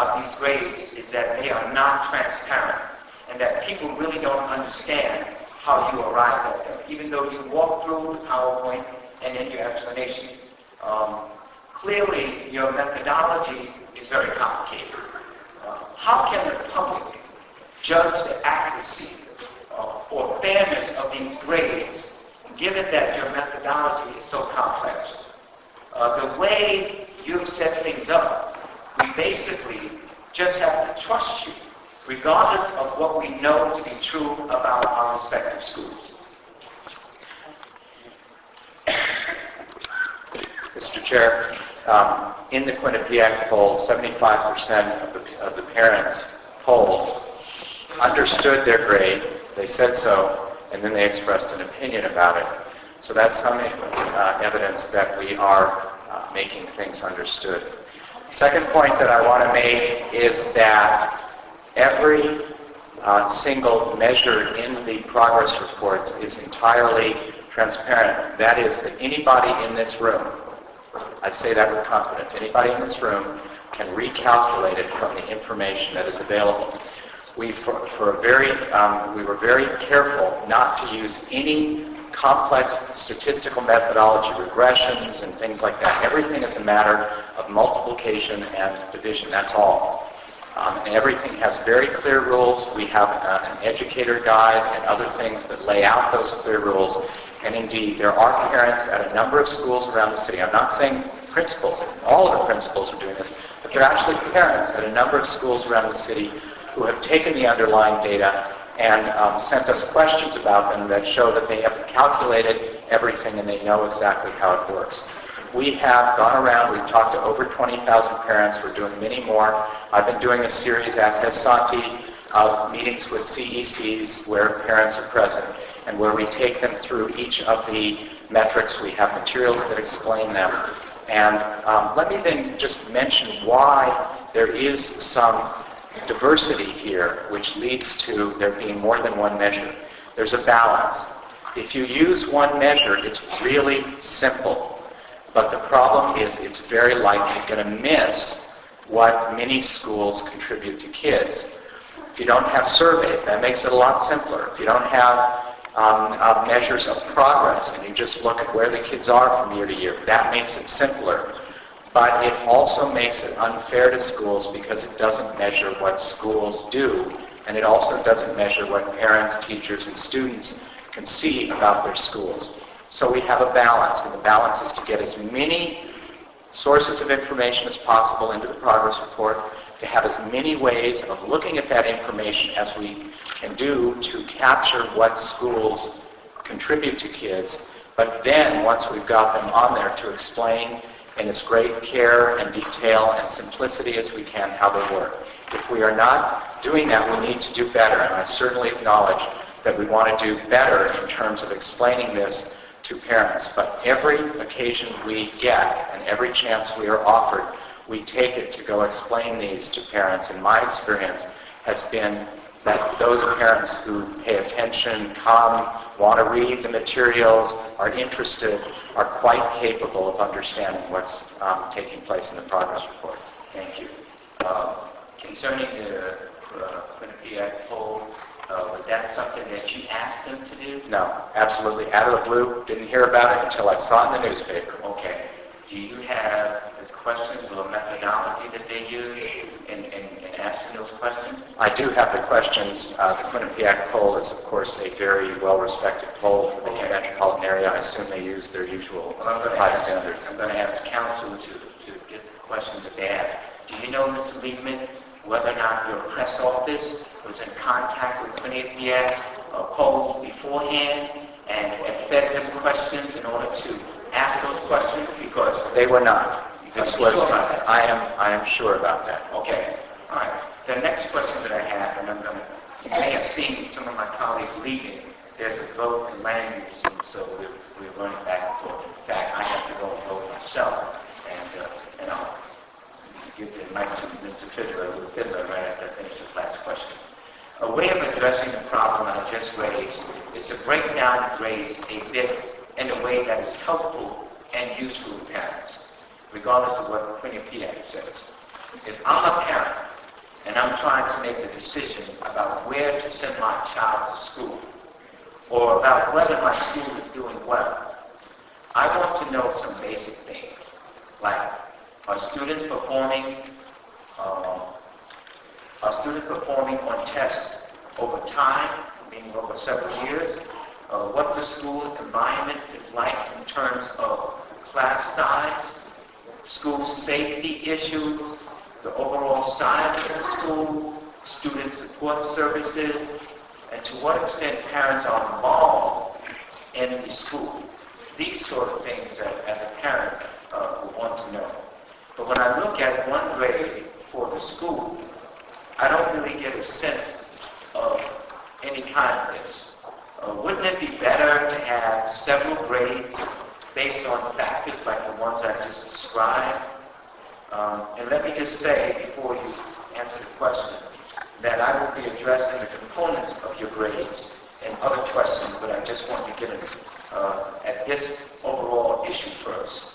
about these grades is that they are not transparent and that people really don't understand how you arrive at them. Even though you walk through the PowerPoint and then your explanation, clearly your methodology is very complicated. How can the public judge the accuracy or fairness of these grades given that your methodology is so complex? The way you've set things up, we basically just have to trust you, regardless of what we know to be true about our respective schools. Mr. Chair, in the Quinnipiac poll, 75% of the parents polled understood their grade, they said so, and then they expressed an opinion about it. So that's some evidence that we are making things understood. Second point that I want to make is that every single measure in the progress reports is entirely transparent. That is, that anybody in this room, I say that with confidence, anybody in this room can recalculate it from the information that is available. We were very careful not to use any complex statistical methodology, regressions and things like that. Everything is a matter of multiplication and division, that's all. And everything has very clear rules. We have an educator guide and other things that lay out those clear rules. And indeed, there are parents at a number of schools around the city. I'm not saying principals, all of the principals are doing this, but there are actually parents at a number of schools around the city who have taken the underlying data and sent us questions about them that show that they have calculated everything and they know exactly how it works. We have gone around, we've talked to over 20,000 parents, we're doing many more. I've been doing a series, as has Santi, of meetings with CECs where parents are present and where we take them through each of the metrics. We have materials that explain them. And let me then just mention why there is some diversity here, which leads to there being more than one measure. There's a balance. If you use one measure, it's really simple. But the problem is it's very likely going to miss what many schools contribute to kids. If you don't have surveys, that makes it a lot simpler. If you don't have measures of progress and you just look at where the kids are from year to year, that makes it simpler. But it also makes it unfair to schools because it doesn't measure what schools do, and it also doesn't measure what parents, teachers, and students can see about their schools. So we have a balance, and the balance is to get as many sources of information as possible into the progress report, to have as many ways of looking at that information as we can do to capture what schools contribute to kids, but then once we've got them on there, to explain in as great care and detail and simplicity as we can how they work. If we are not doing that, we need to do better, and I certainly acknowledge that we want to do better in terms of explaining this to parents. But every occasion we get and every chance we are offered, we take it to go explain these to parents. And my experience has been that those parents who pay attention, come, want to read the materials, are interested, are quite capable of understanding what's taking place in the progress report. Thank you. Concerning the Quinnipiac poll, was that something that you asked them to do? No, absolutely. Out of the blue, didn't hear about it until I saw it in the newspaper. Okay. Do you have the questions or methodology that they use in asking those questions? I do have the questions. The Quinnipiac poll is, of course, a very well-respected poll for the metropolitan area. I assume they use their usual high standards. I'm going to ask counsel to get the questions that they ask. Do you know, Mr. Liebman, whether or not your press office was in contact with Quinnipiac polls beforehand and fed them questions in order to ask those questions? Because they were not. This was. Sure about that? I am sure about that. Okay. All right. The next question that I have, and you may have seen some of my colleagues leaving. There's a vote in land use, and so we're running back and forth. In fact, I have to go and vote myself, and I'll give the mic to Mr. Fiddler right after I finish this last question. A way of addressing the problem I just raised is to break down the grades a bit in a way that is helpful and useful to parents, regardless of what Quinnipiac says. If I'm a parent and I'm trying to make a decision about where to send my child to school, or about whether my school is doing well, I want to know some basic things, like are students performing on tests over time, meaning over several years? What the school environment is like in terms of class size, school safety issues, the overall size of the school, student support services, and to what extent parents are involved in the school. These sort of things that as a parent would want to know. But when I look at one grade for the school, I don't really get a sense of any kind of this. Wouldn't it be better to have several grades based on factors like the ones I just described? And let me just say, before you answer the question, that I will be addressing the components of your grades and other questions, but I just want to get at this overall issue first.